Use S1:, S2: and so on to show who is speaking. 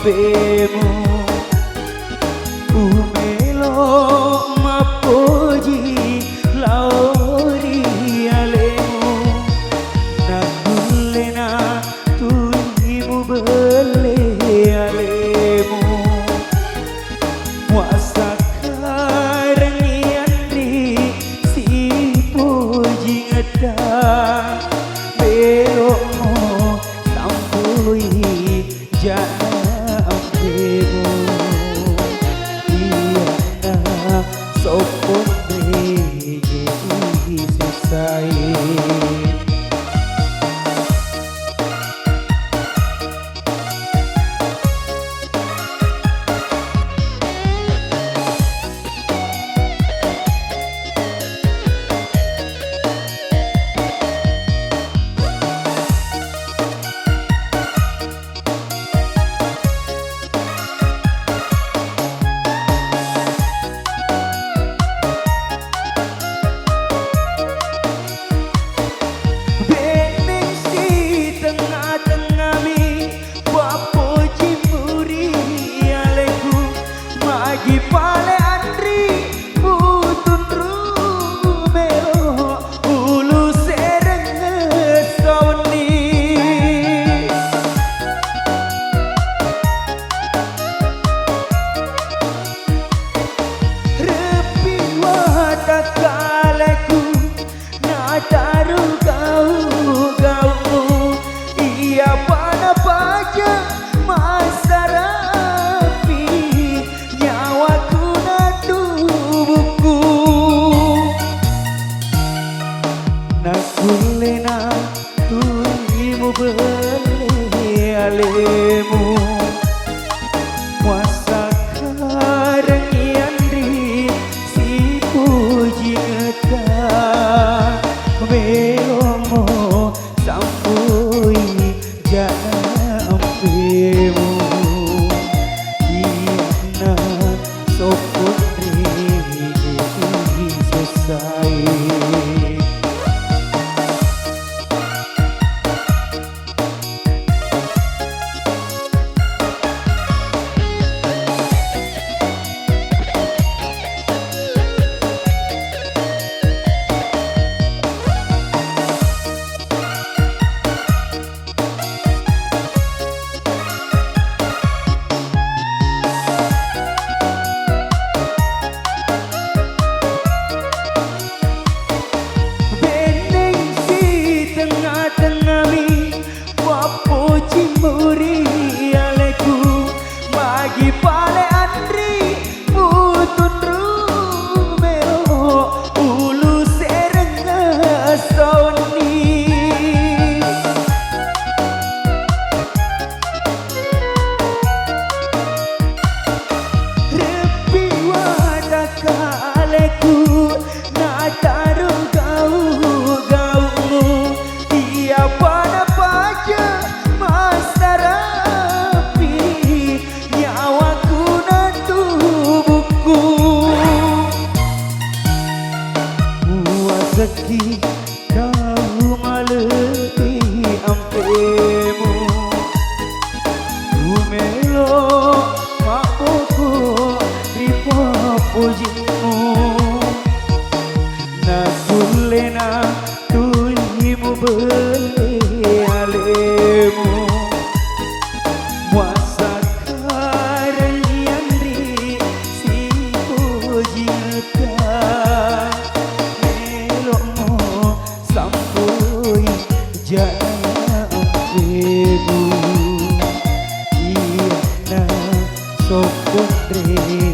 S1: ampemu umelo mapoji laori alemu nakulena tuimu bele alemu wasakarang yandri si puji ngedang belokmu sampui jana ampemu iya sopon rege selesai. Nakulena tuimu bele alemu wasakarang yandri si puji ngedang belomo sampui jana ampemu ina sopun rege selesai. Rezeki kau malepi ampemu umelo makoko ripo pujimu nakulena tuimu bele alemu wasakarang yandri si puji ngedang jana ampemu iya sopon rege